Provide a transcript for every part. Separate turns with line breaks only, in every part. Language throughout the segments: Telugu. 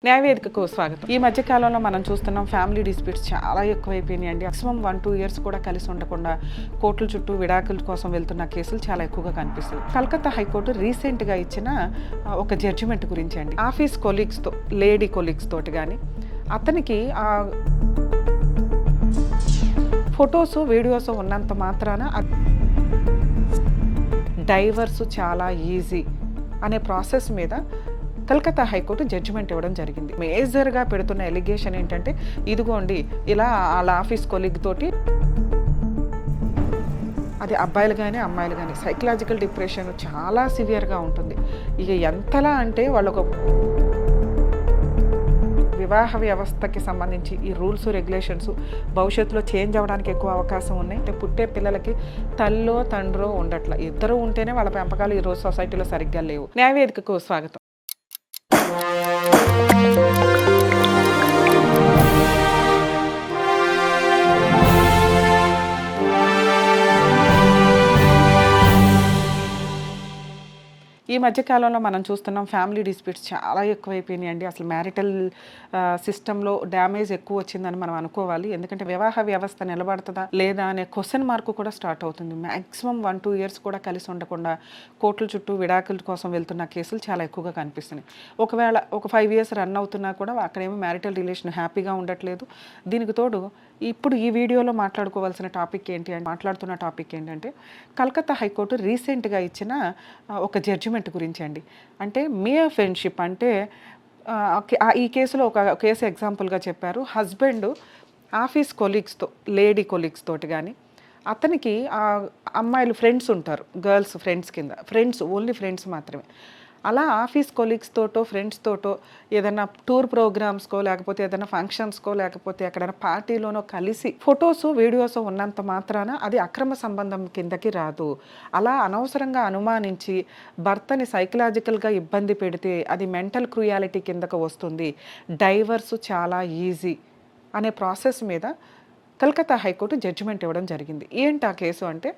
న్యాయవేదికకు స్వాగతం. ఈ మధ్య కాలంలో మనం చూస్తున్నాం ఫ్యామిలీ డిస్ప్యూట్స్ చాలా ఎక్కువైపోయినాయి అండి. మాక్సిమం 1-2 ఇయర్స్ కూడా కలిసి ఉండకుండా కోర్టుల చుట్టూ విడాకుల కోసం వెళ్తున్న కేసులు చాలా ఎక్కువగా కనిపిస్తుంది. కలకత్తా హైకోర్టు రీసెంట్గా ఇచ్చిన ఒక జడ్జిమెంట్ గురించి అండి. ఆఫీస్ కొలీగ్స్తో, లేడీ కొలీగ్స్ తోటి కానీ అతనికి ఫొటోస్ వీడియోస్ ఉన్నంత మాత్రాన డైవర్స్ చాలా ఈజీ అనే ప్రాసెస్ మీద కలకత్తా హైకోర్టు జడ్జిమెంట్ ఇవ్వడం జరిగింది. మేజర్గా పెడుతున్న ఎలిగేషన్ ఏంటంటే, ఇదిగోండి ఇలా వాళ్ళ ఆఫీస్ కొలీగ్ తోటి, అది అబ్బాయిలు కానీ అమ్మాయిలు కానీ సైకలాజికల్ డిప్రెషన్ చాలా సివియర్గా ఉంటుంది. ఇక ఎంతలా అంటే వాళ్ళొక వివాహ వ్యవస్థకి సంబంధించి ఈ రూల్స్ రెగ్యులేషన్స్ భవిష్యత్తులో చేంజ్ అవ్వడానికి ఎక్కువ అవకాశం ఉన్నాయి. అంటే పుట్టే పిల్లలకి తల్లో తండ్రో ఉండట్ల, ఇద్దరు ఉంటేనే వాళ్ళ పెంపకాలు ఈ రోజు సొసైటీలో సరిగ్గా లేవు. న్యాయవేదికకు స్వాగతం. ఈ మధ్యకాలంలో మనం చూస్తున్నాం ఫ్యామిలీ డిస్ప్యూట్స్ చాలా ఎక్కువైపోయినాయి అండి. అసలు మ్యారిటల్ సిస్టంలో డ్యామేజ్ ఎక్కువ వచ్చిందని మనం అనుకోవాలి. ఎందుకంటే వివాహ వ్యవస్థ నిలబడుతుందా లేదా అనే క్వశ్చన్ మార్క్ కూడా స్టార్ట్ అవుతుంది. మ్యాక్సిమం 1-2 ఇయర్స్ కూడా కలిసి ఉండకుండా కోర్టుల చుట్టూ విడాకుల కోసం వెళ్తున్న కేసులు చాలా ఎక్కువగా కనిపిస్తున్నాయి. ఒకవేళ ఒక 5 ఇయర్స్ రన్ అవుతున్నా కూడా అక్కడేమో మ్యారిటల్ రిలేషన్ హ్యాపీగా ఉండట్లేదు. దీనికి తోడు ఇప్పుడు ఈ వీడియోలో మాట్లాడుతున్న టాపిక్ ఏంటంటే కలకత్తా హైకోర్టు రీసెంట్గా ఇచ్చిన ఒక జడ్జిమెంట్ గురించి అండి. అంటే మియర్ ఫ్రెండ్షిప్ అంటే ఈ కేసులో ఒక కేసు ఎగ్జాంపుల్గా చెప్పారు. హస్బెండ్ ఆఫీస్ కొలీగ్స్తో, లేడీ కొలీగ్స్ తోటి కానీ అతనికి అమ్మాయిలు ఫ్రెండ్స్ ఉంటారు, గర్ల్స్ ఫ్రెండ్స్ కింద, ఫ్రెండ్స్ ఓన్లీ ఫ్రెండ్స్ మాత్రమే. అలా ఆఫీస్ కొలీగ్స్ తోటో ఫ్రెండ్స్ తోటో ఏదైనా టూర్ ప్రోగ్రామ్స్కో లేకపోతే ఏదైనా ఫంక్షన్స్కో లేకపోతే ఎక్కడైనా పార్టీలోనో కలిసి ఫొటోస్ వీడియోస్ ఉన్నంత మాత్రాన అది అక్రమ సంబంధం కిందకి రాదు. అలా అనవసరంగా అనుమానించి భర్తని సైకలాజికల్గా ఇబ్బంది పెడితే అది మెంటల్ క్రూయాలిటీ కిందకు వస్తుంది. డైవర్స్ చాలా ఈజీ అనే ప్రాసెస్ మీద కలకత్తా హైకోర్టు జడ్జిమెంట్ ఇవ్వడం జరిగింది. ఏంటి ఆ కేసు అంటే,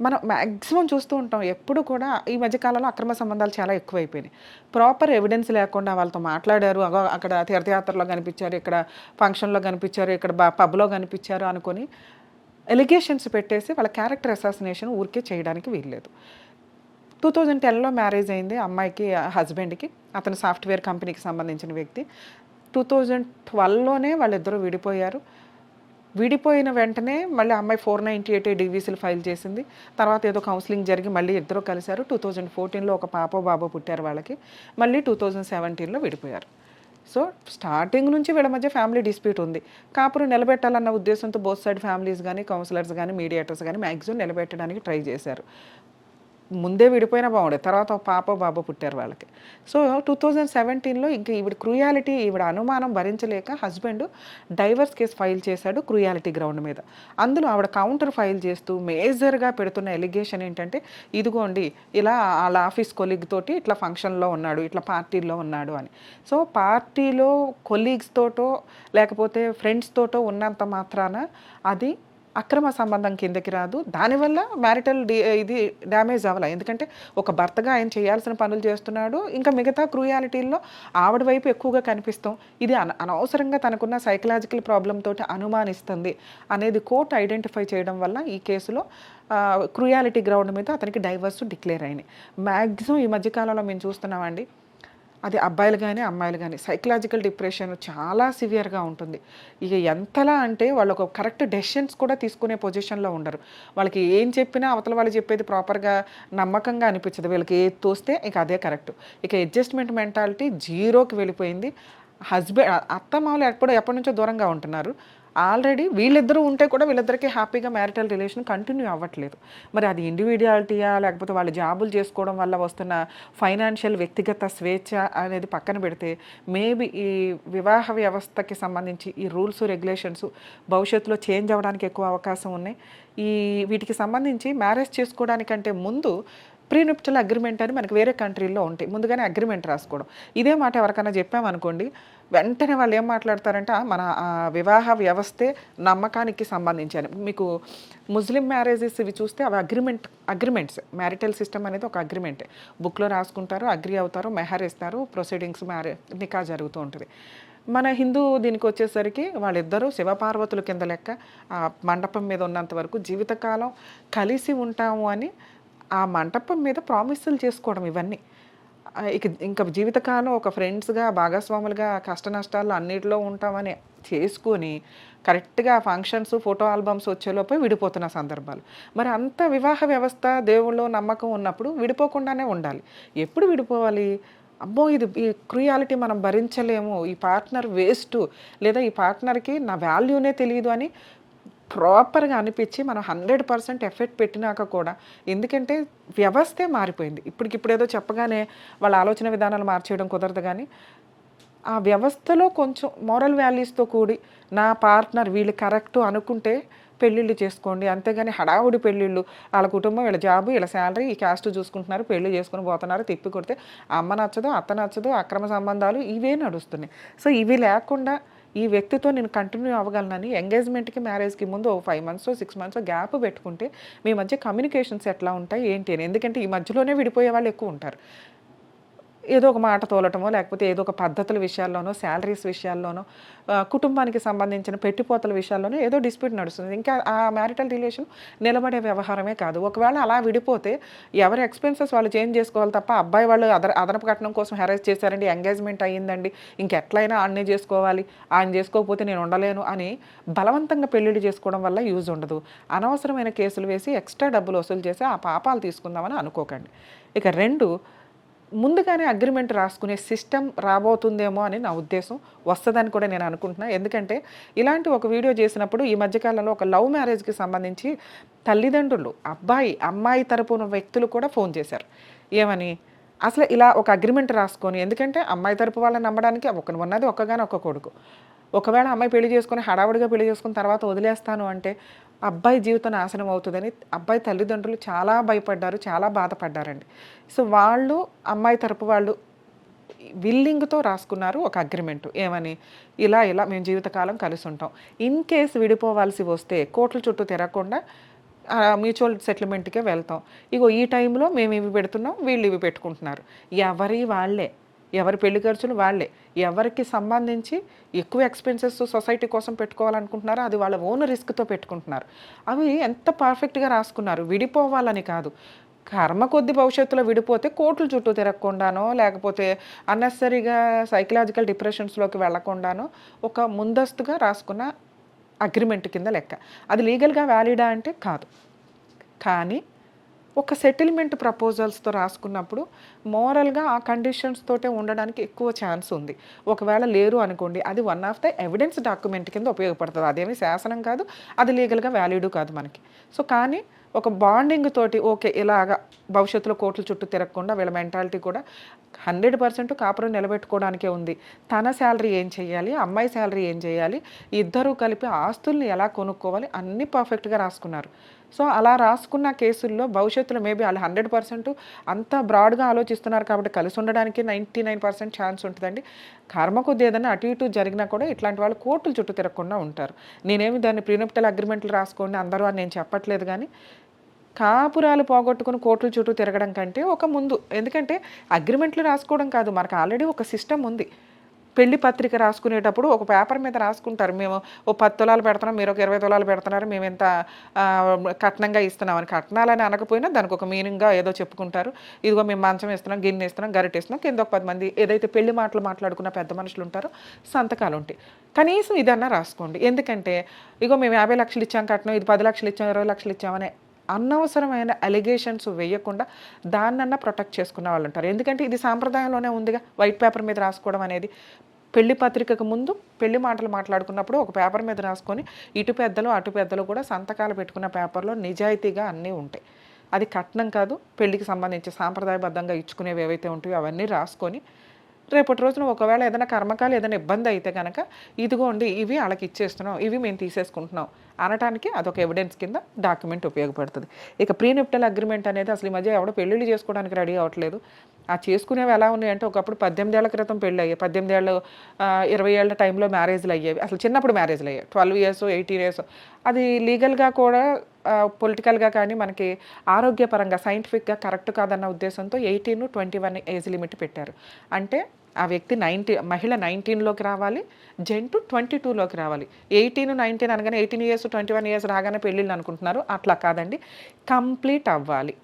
మనం మ్యాక్సిమం చూస్తూ ఉంటాం ఎప్పుడు కూడా ఈ మధ్యకాలంలో అక్రమ సంబంధాలు చాలా ఎక్కువైపోయినాయి. ప్రాపర్ ఎవిడెన్స్ లేకుండా వాళ్ళతో మాట్లాడారు, అక్కడ తీర్థయాత్రలో కనిపించారు, ఇక్కడ ఫంక్షన్లో కనిపించారు, ఇక్కడ పబ్లో కనిపించారు అనుకొని ఎలిగేషన్స్ పెట్టేసి వాళ్ళ క్యారెక్టర్ అసాసినేషన్ ఊరికే చేయడానికి వీల్లేదు. 2010లో మ్యారేజ్ అయింది అమ్మాయికి, హస్బెండ్కి. అతను సాఫ్ట్వేర్ కంపెనీకి సంబంధించిన వ్యక్తి. 2012లోనే వాళ్ళిద్దరూ విడిపోయారు. విడిపోయిన వెంటనే మళ్ళీ అమ్మాయి 498 డివిసీలు ఫైల్ చేసింది. తర్వాత ఏదో కౌన్సిలింగ్ జరిగి మళ్ళీ ఇద్దరు కలిశారు. 2014లో ఒక పాపో బాబో పుట్టారు వాళ్ళకి. మళ్ళీ 2017లో విడిపోయారు. సో స్టార్టింగ్ నుంచి వీళ్ళ మధ్య ఫ్యామిలీ డిస్ప్యూట్ ఉంది. కాపురం నిలబెట్టాలన్న ఉద్దేశంతో బోత్ సైడ్ ఫ్యామిలీస్ కానీ, కౌన్సిలర్స్ కానీ, మీడియేటర్స్ కానీ మ్యాక్సిమం నిలబెట్టడానికి ట్రై చేశారు. ముందే విడిపోయినా బాగుండేది, తర్వాత ఒక పాప బాబు పుట్టారు వాళ్ళకి. సో 2017లో ఇంక ఈవిడ క్రూయాలిటీ, ఈవిడ అనుమానం భరించలేక హస్బెండ్ డైవర్స్ కేసు ఫైల్ చేశాడు క్రూయాలిటీ గ్రౌండ్ మీద. అందులో ఆవిడ కౌంటర్ ఫైల్ చేస్తూ మేజర్గా పెడుతున్న ఎలిగేషన్ ఏంటంటే, ఇదిగోండి ఇలా వాళ్ళ ఆఫీస్ కొలీగ్ తోటి ఇట్లా ఫంక్షన్లో ఉన్నాడు, ఇట్లా పార్టీలో ఉన్నాడు అని. సో పార్టీలో కొలీగ్స్ తోటో లేకపోతే ఫ్రెండ్స్ తోటో ఉన్నంత మాత్రాన అది అక్రమ సంబంధం కిందకి రాదు. దానివల్ల మ్యారిటల్ ఇది డ్యామేజ్ అవ్వాలి. ఎందుకంటే ఒక భర్తగా ఆయన చేయాల్సిన పనులు చేస్తున్నాడు, ఇంకా మిగతా క్రూయాలిటీల్లో ఆవిడ వైపు ఎక్కువగా కనిపిస్తాం. ఇది అనవసరంగా తనకున్న సైకలాజికల్ ప్రాబ్లం తోటి అనుమానిస్తుంది అనేది కోర్టు ఐడెంటిఫై చేయడం వల్ల ఈ కేసులో క్రూయాలిటీ గ్రౌండ్ మీద అతనికి డైవర్స్ డిక్లేర్ అయినాయి. మ్యాక్సిమం ఈ మధ్యకాలంలో మేము చూస్తున్నామండి, అది అబ్బాయిలు కానీ అమ్మాయిలు కానీ సైకలాజికల్ డిప్రెషన్ చాలా సివియర్గా ఉంటుంది. ఇక ఎంతలా అంటే వాళ్ళు ఒక కరెక్ట్ డెసిషన్స్ కూడా తీసుకునే పొజిషన్లో ఉండరు. వాళ్ళకి ఏం చెప్పినా అవతల వాళ్ళు చెప్పేది ప్రాపర్గా నమ్మకంగా అనిపించదు. వీళ్ళకి ఏది తోస్తే ఇక అదే కరెక్ట్. ఇక అడ్జస్ట్మెంట్ మెంటాలిటీ జీరోకి వెళ్ళిపోయింది. అత్తమామలు ఎప్పటి నుంచో దూరంగా ఉంటున్నారు. ఆల్రెడీ వీళ్ళిద్దరూ ఉంటే కూడా వీళ్ళిద్దరికీ హ్యాపీగా మ్యారిటల్ రిలేషన్ కంటిన్యూ అవ్వట్లేదు. మరి అది ఇండివిజువాలిటీయా లేకపోతే వాళ్ళు జాబులు చేసుకోవడం వల్ల వస్తున్న ఫైనాన్షియల్ వ్యక్తిగత స్వేచ్ఛ అనేది పక్కన పెడితే, మేబీ ఈ వివాహ వ్యవస్థకి సంబంధించి ఈ రూల్స్ రెగ్యులేషన్స్ భవిష్యత్తులో చేంజ్ అవ్వడానికి ఎక్కువ అవకాశం ఉన్నాయి. వీటికి సంబంధించి మ్యారేజ్ చేసుకోవడానికంటే ముందు ప్రీనిప్చువల్ అగ్రిమెంట్ అని మనకి వేరే కంట్రీల్లో ఉంటాయి. ముందుగానే అగ్రిమెంట్ రాసుకోవడం. ఇదే మాట ఎవరికైనా చెప్పామనుకోండి, వెంటనే వాళ్ళు ఏం మాట్లాడతారంటే మన వివాహ వ్యవస్థే నమ్మకానికి సంబంధించి అని. మీకు ముస్లిం మ్యారేజెస్ ఇవి చూస్తే అవి అగ్రిమెంట్స్. మ్యారిటల్ సిస్టమ్ అనేది ఒక అగ్రిమెంటే. బుక్‌లో రాసుకుంటారు, అగ్రీ అవుతారు, మెహర్ ఇస్తారు, ప్రొసీడింగ్స్ నికా జరుగుతూ ఉంటది. మన హిందూ దీనికొచ్చేసరికి వాళ్ళిద్దరూ శివపార్వతుల కింద లెక్క. ఆ మండపం మీద ఉన్నంత వరకు జీవితకాలం కలిసి ఉంటాము అని ఆ మంటపం మీద ప్రామిస్సులు చేసుకోవడం ఇవన్నీ. ఇంకా జీవితకాలం ఒక ఫ్రెండ్స్‌గా, భాగస్వాములుగా కష్ట నష్టాల్లో అన్నిటిలో ఉంటామని చేసుకొని, కరెక్ట్‌గా ఫంక్షన్స్, ఫోటో ఆల్బమ్స్ వచ్చేలోపే విడిపోతున్న సందర్భాలు. మరి అంత వివాహ వ్యవస్థ, దేవుళ్ళు నమ్మకం ఉన్నప్పుడు విడిపోకుండానే ఉండాలి. ఎప్పుడు విడిపోవాలి? అమ్మో! ఈ క్రూయాలిటీ మనం భరించలేము. ఈ పార్ట్నర్ వేస్టు, లేదా ఈ పార్ట్నర్‌కి నా వాల్యూనే తెలీదు అని ప్రాపర్‌గా అనిపిచ్చి మనం 100% ఎఫర్ట్ పెట్టినాక కూడా, ఎందుకంటే వ్యవస్థే మారిపోయింది. ఇప్పటికిప్పుడేదో చెప్పగానే వాళ్ళ ఆలోచన విధానాలు మార్చేయడం కుదరదు గానీ, ఆ వ్యవస్థలో కొంచెం మోరల్ వాల్యూస్‌తో కూడి నా పార్ట్నర్ వీళ్ళు కరెక్టు అనుకుంటే పెళ్ళిళ్ళు చేసుకోండి. అంతేగాని హడావుడి పెళ్ళిళ్ళు, ఆళ్ళ కుటుంబం, వీళ్ళ జాబు, వీళ్ళ శాలరీ, ఈ క్యాస్ట్ చూసుకుంటున్నారు, పెళ్లి చేసుకొని పోతున్నారు, తిప్పి కొడితే అమ్మ నచ్చదు, అత్త నచ్చదు, అక్రమ సంబంధాలు ఇవే నడుస్తున్నాయి. సో, ఇవి లేకుండా ఈ వ్యక్తితో నేను కంటిన్యూ అవ్వగలనని ఎంగేజ్‌మెంట్‌కి, మ్యారేజ్‌కి ముందు ఓ 5 మంత్సో, 6 మంత్సో గ్యాప్ పెట్టుకుంటే మీ మధ్య కమ్యూనికేషన్స్ ఎట్లా ఉంటాయి, ఏంటి అని. ఎందుకంటే ఈ మధ్యలోనే విడిపోయే వాళ్ళు ఎక్కువుంటారు. ఏదో ఒక మాట తోలటమో, లేకపోతే ఏదో ఒక పద్ధతుల విషయాల్లోనో, శాలరీస్ విషయాల్లోనో, కుటుంబానికి సంబంధించిన పెట్టిపోతల విషయాల్లోనో ఏదో డిస్ప్యూట్ నడుస్తుంది. ఇంకా ఆ మ్యారిటల్ రిలేషన్ నిలబడే వ్యవహారమే కాదు. ఒకవేళ అలా విడిపోతే ఎవరి ఎక్స్‌పెన్సెస్ వాళ్ళు చేంజ్ చేసుకోవాలి తప్ప, అబ్బాయి వాళ్ళు అదనపు కట్నం కోసం హెరాస్ చేశారండి, ఎంగేజ్‌మెంట్ అయ్యిందండి, ఇంకెట్లయినా ఆడినే చేసుకోవాలి, ఆయన చేసుకోకపోతే నేను ఉండలేను అని బలవంతంగా పెళ్ళిళ్ళు చేసుకోవడం వల్ల యూజ్ ఉండదు. అనవసరమైన కేసులు వేసి ఎక్స్‌ట్రా డబ్బులు వసూలు చేసి ఆ పాపాలు తీసుకుందామని అనుకోకండి. ఇక 2, ముందుగానే అగ్రిమెంట్ రాసుకునే సిస్టమ్ రాబోతుందేమో అని నా ఉద్దేశం. వస్తదని కూడా నేను అనుకుంటున్నా. ఎందుకంటే ఇలాంటి ఒక వీడియో చేసినప్పుడు ఈ మధ్య కాలంలో ఒక లవ్ మ్యారేజ్‌కి సంబంధించి తల్లిదండ్రులు, అబ్బాయి, అమ్మాయి తరపున వ్యక్తులు కూడా ఫోన్ చేశారు. ఏమని? అసలు ఇలా ఒక అగ్రిమెంట్ రాసుకొని, ఎందుకంటే అమ్మాయి తరపు వాళ్ళని నమ్మడానికి ఉన్నది ఒక్కగానొక్క కొడుకు. ఒకవేళ అమ్మాయి పెళ్లి చేసుకొని హడావుడిగా పెళ్లి చేసుకున్న తర్వాత వదిలేస్తాను అంటే అబ్బాయి జీవితం నాశనం అవుతుందని అబ్బాయి తల్లిదండ్రులు చాలా భయపడ్డారు, చాలా బాధపడ్డారండి. సో, వాళ్ళు అమ్మాయి తరపు వాళ్ళు విల్లింగ్‌తో రాసుకున్నారు ఒక అగ్రిమెంట్. ఏమని? ఇలా మేము జీవితకాలం కలిసుంటాం. ఇన్ కేస్ విడిపోవాల్సి వస్తే కోర్టుల చుట్టూ తిరగకుండా మ్యూచువల్ సెటిల్మెంట్‌కే వెళ్తాం. ఇగో ఈ టైంలో మేము ఇవి పెడుతున్నాం, వీళ్ళు ఇవి పెట్టుకుంటున్నారు. ఎవరియి వాళ్ళే. ఎవరి పెళ్లి ఖర్చులు వాళ్ళే. ఎవరికి సంబంధించి ఎక్కువ ఎక్స్‌పెన్సెస్ సొసైటీ కోసం పెట్టుకోవాలనుకుంటున్నారో అది వాళ్ళ ఓన్ రిస్క్‌తో పెట్టుకుంటున్నారు. అవి ఎంత పర్ఫెక్ట్‌గా రాసుకున్నారు. విడిపోవాలని కాదు. కర్మ కొద్దీ భవిష్యత్తులో విడిపోతే కోర్టుల చుట్టూ తిరగకుండానో, లేకపోతే అన్నెసెసరీగా సైకలాజికల్ డిప్రెషన్స్‌లోకి వెళ్ళకుండానో ఒక ముందస్తుగా రాసుకున్న అగ్రిమెంట్ కింద లెక్క. అది లీగల్‌గా వ్యాలిడా అంటే కాదు. కానీ ఒక సెటిల్మెంట్ ప్రపోజల్స్‌తో రాసుకున్నప్పుడు మోరల్‌గా ఆ కండిషన్స్ తోటే ఉండడానికి ఎక్కువ ఛాన్స్ ఉంది. ఒకవేళ లేరు అనుకోండి, అది one of the evidence document కింద ఉపయోగపడుతది. అదేమి శాసనం కాదు, అది లీగల్‌గా వ్యాలిడ్ కాదు మనకి. సో, కానీ ఒక బాండింగ్ తోటి ఓకే, ఇలాగా భవిష్యత్తులో కోర్టుల చుట్టూ తిరగకుండా వీళ్ళ మెంటాలిటీ కూడా 100% కాపురం నిలబెట్టుకోవడానికే ఉంది. తన శాలరీ ఏం చేయాలి, అమ్మాయి శాలరీ ఏం చేయాలి, ఇద్దరూ కలిపి ఆస్తుల్ని ఎలా కొనుక్కోవాలి అన్నీ పర్ఫెక్ట్‌గా రాసుకున్నారు. సో, అలా రాసుకున్న కేసుల్లో భవిష్యత్తులో మేబీ ఆళ్ళు 100% అంత బ్రాడ్‌గా ఆలోచిస్తున్నారు కాబట్టి కలిసి ఉండడానికి 99% ఛాన్స్ ఉంటదండి. కర్మ కొద్దీ ఏదైనా అటు ఇటు జరిగినా కూడా ఇట్లాంటి వాళ్ళు కోర్టుల చుట్టూ తిరగకుండా ఉంటారు. నేనేమి దాన్ని ప్రీనప్టియల్ అగ్రిమెంట్లు రాసుకోండి అందరూ అని నేను చెప్పట్లేదు గానీ, కాపురాలు పోగొట్టుకొని కోర్టుల చుట్టూ తిరగడం కంటే ఒక ముందు, ఎందుకంటే అగ్రిమెంట్లు రాసుకోవడం కాదు, మనకు ఆల్రెడీ ఒక సిస్టమ్ ఉంది. పెళ్లి పత్రిక రాసుకునేటప్పుడు ఒక పేపర్ మీద రాసుకుంటారు. మేము ఓ 10 తులాలు పెడుతున్నాం, మీరు ఒక 20 తులాలు పెడుతున్నారు, మేము ఇంత కట్నంగా ఇస్తున్నామని. కట్నాలని అనకపోయినా దానికి ఒక మీనింగ్‌గా ఏదో చెప్పుకుంటారు. ఇదిగో మేము మంచం ఇస్తున్నాం, గిన్నె ఇస్తున్నాం, గరిటెస్తున్నాం, కింద ఒక 10 మంది ఏదైతే పెళ్లి మాటలు మాట్లాడుకున్న పెద్ద మనుషులు ఉంటారో సంతకాలుంటాయి. కనీసం ఇదన్నా రాసుకోండి. ఎందుకంటే ఇగో మేము 50 లక్షలు ఇచ్చాం కట్నం, ఇది 10 లక్షలు ఇచ్చాం, 20 లక్షలు ఇచ్చామనే అనవసరమైన అలిగేషన్స్ వేయకుండా దాన్నన్నా ప్రొటెక్ట్ చేసుకున్న వాళ్ళుంటారు. ఎందుకంటే ఇది సాంప్రదాయంలోనే ఉందిగా వైట్ పేపర్ మీద రాసుకోవడం అనేది. పెళ్లి పత్రికకు ముందు పెళ్లి మాటలు మాట్లాడుకున్నప్పుడు ఒక పేపర్ మీద రాసుకొని ఇటు పెద్దలు, అటు పెద్దలు కూడా సంతకాలు పెట్టుకున్న పేపర్‌లో నిజాయితీగా అన్నీ ఉంటాయి. అది కట్నం కాదు, పెళ్ళికి సంబంధించి సాంప్రదాయబద్ధంగా ఇచ్చుకునేవి ఏవైతే ఉంటాయో అవన్నీ రాసుకొని రేపటి రోజున ఒకవేళ ఏదైనా కర్మకాలి ఏదైనా ఇబ్బంది అయితే గనక ఇదిగోండి ఇవి ఆళ్ళకి ఇచ్చేస్తున్నాం, ఇవి మేము తీసేసుకుంటున్నాం అనటానికి అదొక ఎవిడెన్స్ కింద డాక్యుమెంట్ ఉపయోగపడుతుంది. ఇక ప్రీనిప్టల్ అగ్రిమెంట్ అనేది అసలు ఈ మధ్య ఎవడో పెళ్ళిళ్ళు చేసుకోవడానికి రెడీ అవ్వట్లేదు. ఆ చేసుకునేవి ఎలా ఉన్నాయంటే ఒకప్పుడు 18 ఏళ్ల క్రితం పెళ్ళి అయ్యాయి. 18 ఏళ్ళు 20 ఏళ్ల టైంలో మ్యారేజ్‌లు అయ్యేవి. అసలు చిన్నప్పుడు మ్యారేజ్‌లు అయ్యాయి. 12 ఇయర్స్, 18 ఇయర్స్ అది లీగల్‌గా కూడా పొలిటికల్‌గా కానీ మనకి ఆరోగ్యపరంగా సైంటిఫిక్‌గా కరెక్ట్ కాదన్న ఉద్దేశంతో 18, 21 ఏజ్ లిమిట్ పెట్టారు. అంటే ఆ వ్యక్తి మహిళ 19లోకి రావాలి, జెంట్ 22లోకి రావాలి. 18, 19 అనగానే 18 ఇయర్స్, 21 ఇయర్స్ రాగానే పెళ్ళిళ్ళు అనుకుంటున్నారు. అట్లా కాదండి. కంప్లీట్ అవ్వాలి.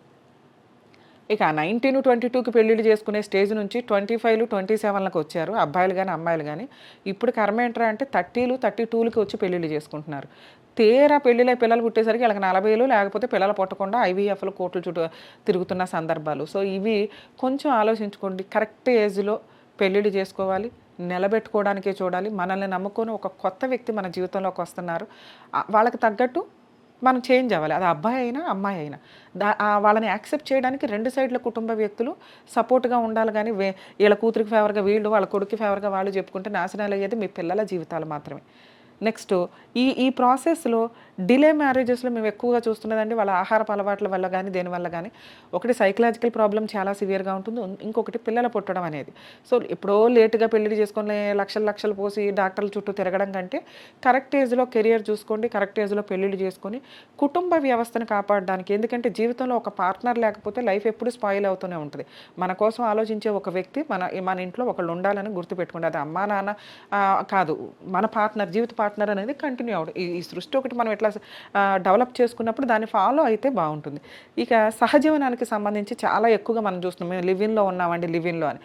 ఇక 19, 22కి పెళ్ళిళ్ళు చేసుకునే స్టేజ్ నుంచి 25, 27లకు వచ్చారు అబ్బాయిలు గానీ, అమ్మాయిలు గానీ. ఇప్పుడు కర్మ ఏంట్రా అంటే 30లు, 32లకి వచ్చి పెళ్ళిళ్ళు చేసుకుంటున్నారు. తీరా పెళ్ళిళ్ళై పిల్లలు పుట్టేసరికి వీళ్ళకి 40లు లేకపోతే పిల్లలు పుట్టకుండా ఐవీఎఫ్‌లు కోర్టుల చుట్టూ తిరుగుతున్న సందర్భాలు. సో, ఇవి కొంచెం ఆలోచించుకోండి. కరెక్ట్ ఏజ్‌లో పెళ్ళిళ్ళు చేసుకోవాలి. నిలబెట్టుకోవడానికే చూడాలి. మనల్ని నమ్ముకొని ఒక కొత్త వ్యక్తి మన జీవితంలోకి వస్తున్నారు. వాళ్ళకి తగ్గట్టు మనం చేంజ్ అవ్వాలి. అది అబ్బాయి అయినా, అమ్మాయి అయినా. వాళ్ళని యాక్సెప్ట్ చేయడానికి 2 సైడ్ల కుటుంబ వ్యక్తులు సపోర్ట్‌గా ఉండాలి గానీ, ఈళ్ళ కూతురికి ఫేవర్‌గా వీళ్ళు, వాళ్ళ కొడుక్కి ఫేవర్‌గా వాళ్ళు చెప్పుకుంటే నాశనాలయ్యేది మీ పిల్లల జీవితాలు మాత్రమే. నెక్స్ట్ ఈ ఈ ప్రాసెస్‌లో డిలే మ్యారేజెస్‌లో మేము ఎక్కువగా చూస్తున్నదండి వాళ్ళ ఆహారపు అలవాట్ల వల్ల గానీ, దేనివల్ల గానీ, ఒకటి సైకలాజికల్ ప్రాబ్లమ్ చాలా సివియర్‌గా ఉంటుంది. ఇంకొకటి పిల్లలు పుట్టడం అనేది. సో, ఎప్పుడో లేట్‌గా పెళ్లిళ్ళు చేసుకొని లక్షలు లక్షలు పోసి డాక్టర్ల చుట్టూ తిరగడం కంటే, కరెక్ట్ ఏజ్‌లో కెరియర్ చూసుకోండి. కరెక్ట్ ఏజ్‌లో పెళ్లిళ్ళు చేసుకొని, కుటుంబ వ్యవస్థను కాపాడడానికి ఎందుకంటే జీవితంలో ఒక పార్ట్నర్ లేకపోతే లైఫ్ ఎప్పుడు స్పాయిల్ అవుతూనే ఉంటది. మన కోసం ఆలోచించే ఒక వ్యక్తి మన ఇంట్లో ఒకళ్ళు ఉండాలని గుర్తుపెట్టుకోండి. అది అమ్మా, నాన్న కాదు. మన పార్ట్నర్, జీవిత పార్ట్నర్ అనేది కంటిన్యూ అవ్వడం. ఈ సృష్టి ఒకటి మనం ఎట్లా డెవలప్ చేసుకున్నప్పుడు దాన్ని ఫాలో అయితే బాగుంటుంది. ఇక సహజీవనానికి సంబంధించి చాలా ఎక్కువగా మనం చూస్తున్నాం. మేము లివ్-ఇన్‌లో ఉన్నామండి, లివ్-ఇన్‌లో అని.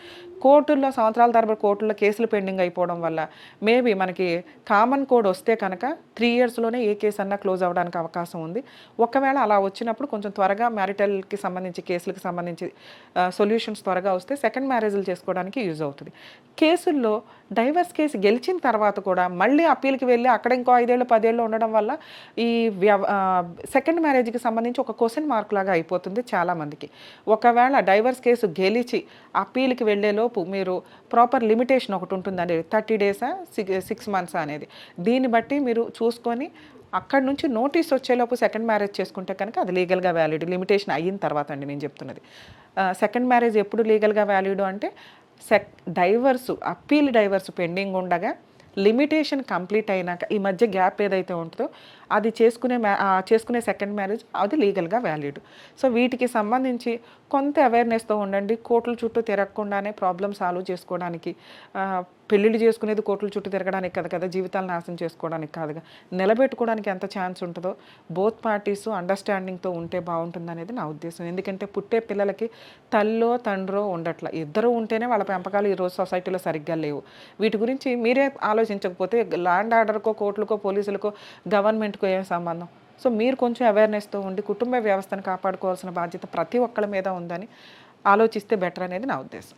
కోర్టుల్లో సంవత్సరాల తరబడి కోర్టుల్లో కేసులు పెండింగ్ అయిపోవడం వల్ల మేబీ మనకి కామన్ కోడ్ వస్తే కనుక 3 ఇయర్స్‌లోనే ఏ కేసు అన్నా క్లోజ్ అవ్వడానికి అవకాశం ఉంది. ఒకవేళ అలా వచ్చినప్పుడు కొంచెం త్వరగా మ్యారిటల్‌కి సంబంధించి కేసులకు సంబంధించి సొల్యూషన్స్ త్వరగా వస్తే సెకండ్ మ్యారేజ్‌లు చేసుకోవడానికి యూజ్ అవుతుంది. కేసుల్లో డైవర్స్ కేసు గెలిచిన తర్వాత కూడా మళ్ళీ అప్పీల్‌కి వెళ్ళి అక్కడ ఇంకో 5 ఏళ్ళు, 10 ఏళ్ళు ఉండడం వల్ల ఈ సెకండ్ మ్యారేజ్‌కి సంబంధించి ఒక క్వెషన్ మార్క్ లాగా అయిపోతుంది చాలామందికి. ఒకవేళ డైవర్స్ కేసు గెలిచి అప్పీల్‌కి వెళ్ళేలోపు మీరు ప్రాపర్ లిమిటేషన్ ఒకటి ఉంటుందండి. 30 డేసా, 6 మంత్సా అనేది. దీన్ని బట్టి మీరు చూసుకొని అక్కడి నుంచి నోటీస్ వచ్చేలోపు సెకండ్ మ్యారేజ్ చేసుకుంటే కనుక అది లీగల్‌గా వ్యాలిడ్. లిమిటేషన్ అయిన తర్వాత అండి నేను చెప్తున్నది. సెకండ్ మ్యారేజ్ ఎప్పుడు లీగల్‌గా వ్యాలిడ్ అంటే అప్పీల్ డైవర్స్ పెండింగ్ ఉండగా లిమిటేషన్ కంప్లీట్ అయినాక ఈ మధ్య గ్యాప్ ఏదైతే ఉంటుందో అది చేసుకునే సెకండ్ మ్యారేజ్ అది లీగల్‌గా వ్యాలిడ్. సో, వీటికి సంబంధించి కొంత అవేర్‌నెస్‌తో ఉండండి. కోర్టుల చుట్టూ తిరగకుండానే ప్రాబ్లమ్ సాల్వ్ చేసుకోవడానికి పెళ్ళిళ్ళు చేసుకునేది కోర్టుల చుట్టూ తిరగడానికి కదా జీవితాలు నాశనం చేసుకోవడానికి కాదుగా. నిలబెట్టుకోవడానికి ఎంత ఛాన్స్ ఉంటుందో బోత్ పార్టీస్ అండర్‌స్టాండింగ్‌తో ఉంటే బాగుంటుందనేది నా ఉద్దేశం. ఎందుకంటే పుట్టే పిల్లలకి తల్లో, తండ్రో ఉండట్ల. ఇద్దరు ఉంటేనే వాళ్ళ పెంపకాలు ఈరోజు సొసైటీలో సరిగ్గా లేవు. వీటి గురించి మీరే ఆలోచించకపోతే ల్యాండ్ ఆర్డర్‌కో, కోర్టులకో, పోలీసులకో, గవర్నమెంట్‌కో ఏం సంబంధం? సో, మీరు కొంచెం అవేర్‌నెస్‌తో ఉండి కుటుంబ వ్యవస్థను కాపాడుకోవాల్సిన బాధ్యత ప్రతి ఒక్కళ్ళ మీద ఉందని ఆలోచిస్తే బెటర్ అనేది నా ఉద్దేశం.